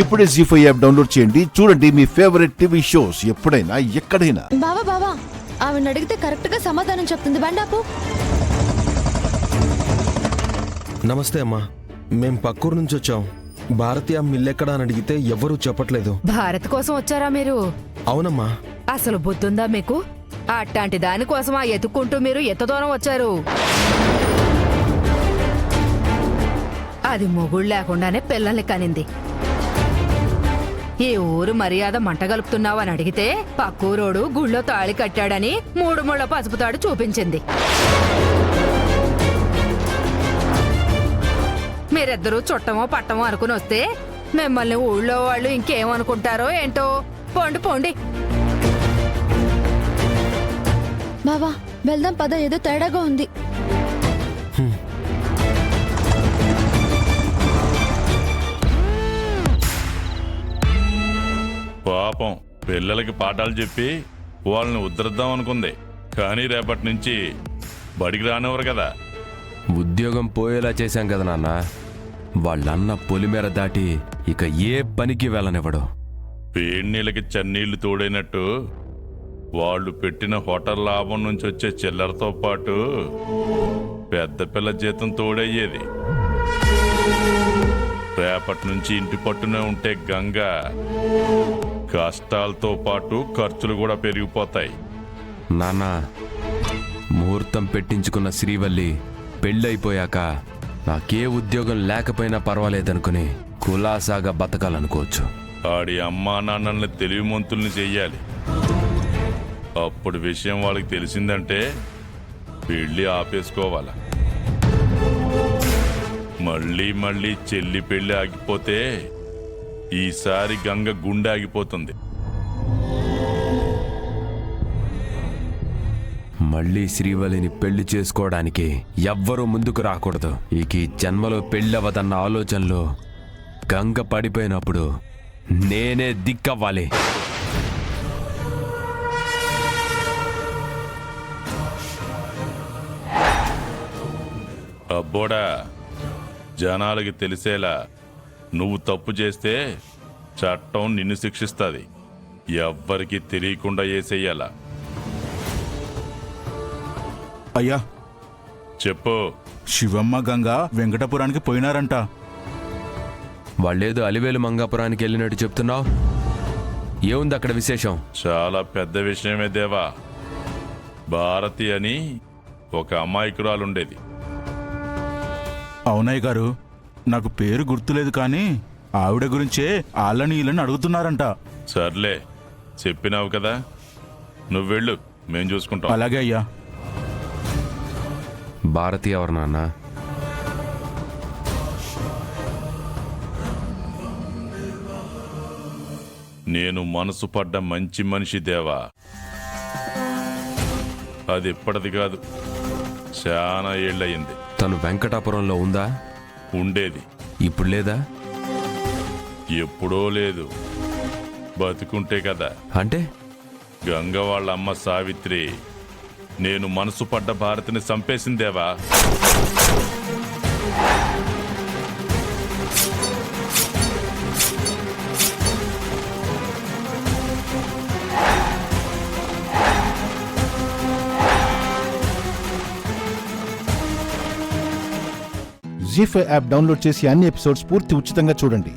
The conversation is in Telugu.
ఇప్పుడే జీ5 యాప్ డౌన్లోడ్ చేయండి. చూడండి మీ ఫేవరెట్ టీవీ షోస్ ఎప్పుడైనా ఎక్కడైనా. బావా ఆవిడ అడిగితే కరెక్ట్ గా సమాధానం చెప్తుంది. బండాపు. నమస్తే అమ్మా, మేం పక్కూరు నుంచి వచ్చాం. భారతీయ మిల్లెక్కడా అని అడిగితే ఎవ్వరూ చెప్పట్లేదు. భారత్ కోసం వచ్చారా మీరు? అవునమ్మా. అసలు బుద్ధుందా మీకు? అట్లాంటి దానికోసం ఎత్తుక్కుంటూ మీరు ఎంత దూరం వచ్చారు? అది మొగుడు లేకుండానే పిల్లల్ని కనింది. ఈ ఊరు మర్యాద మంటగలుపుతున్నావు అని అడిగితే పక్కూరోడు గుళ్ళో తాళి కట్టాడని 3 ముళ్ళ పసుపు తాడు చూపించింది. మీరిద్దరూ చుట్టమో పట్టమో అనుకుని వస్తే మిమ్మల్ని ఊళ్ళో వాళ్ళు ఇంకేమనుకుంటారో ఏంటో. పోండి పోండి. బావా వెళ్దాం పద, ఏదో తేడాగా ఉంది. పాపం పిల్లలకి పాఠాలు చెప్పి వాళ్ళని ఉద్ధరిద్దాం అనుకుంది, కానీ రేపటి నుంచి బడికి రానివ్వరు కదా. ఉద్యోగం పోయేలా చేశాం కదా నాన్న. వాళ్ళన్న పొలిమేర దాటి ఇక ఏ పనికి వెళ్ళనివ్వడు. వేడినీళ్ళకి చన్నీళ్లు తోడైనట్టు వాళ్ళు పెట్టిన హోటల్ లాభం నుంచి వచ్చే చిల్లరతో పాటు పెద్ద పిల్ల జీతం తోడయ్యేది. రేపటి నుంచి ఇంటి పట్టునే ఉంటే గంగ కష్టాలతో పాటు ఖర్చులు కూడా పెరిగిపోతాయి. నాన్న, ముహూర్తం పెట్టించుకున్న శ్రీవల్లి పెళ్ళైపోయాక నాకే ఉద్యోగం లేకపోయినా పర్వాలేదనుకుని కులాసాగా బతకాలనుకోవచ్చు. ఆడి అమ్మా నాన్నల్ని తెలివిమంతుల్ని చెయ్యాలి. అప్పుడు విషయం వాళ్ళకి తెలిసిందంటే పెళ్ళి ఆపేసుకోవాలి. మళ్ళీ చెల్లి పెళ్లి ఆగిపోతే ఈసారి గంగ గుండె ఆగిపోతుంది. మళ్ళీ శ్రీవల్లిని పెళ్లి చేసుకోవడానికి ఎవ్వరూ ముందుకు రాకూడదు. ఇక ఈ జన్మలో పెళ్ళవదన్న ఆలోచనలో గంగ పడిపోయినప్పుడు నేనే దిక్కవ్వాలి. అబ్బోడా, జనాలకి తెలిసేలా నువ్వు తప్పు చేస్తే చట్టం నిన్ను శిక్షిస్తుంది. ఎవ్వరికి తెలియకుండా వేసేయాలా. అయ్యా చెప్పు. శివమ్మ గంగ వెంకటపురానికి పోయినారంట. వాళ్ళేదో అలివేలు మంగాపురానికి వెళ్ళినట్టు చెప్తున్నావు. ఏముంది అక్కడ విశేషం? చాలా పెద్ద విషయమే దేవా. భారతి అని ఒక అమాయకురాలుండేది. అవునయ్య గారు, నాకు పేరు గుర్తులేదు కానీ ఆవిడ గురించే ఆళ్ళని ఈళ్ళని అడుగుతున్నారంట. సర్లే, చెప్పినావు కదా, నువ్వు వెళ్ళు, మేం చూసుకుంటాం. అలాగే అయ్యా. భారతి ఎవరు నాన్న? నేను మనసు పడ్డ మంచి మనిషి దేవా. అది ఇప్పటిది కాదు, చాలా ఏళ్ళయింది. తను వెంకటాపురంలో ఉందా? ఉండేది. ఇప్పుడు లేదా? ఎప్పుడో లేదు, బతుకుంటే కదా. అంటే గంగ వాళ్ళ అమ్మ సావిత్రి నేను మనసు పడ్డ భారతిని చంపేసిందేవా. జీ5 యాప్ డౌన్లోడ్ చేసి అన్ని ఎపిసోడ్స్ పూర్తి ఉచితంగా చూడండి.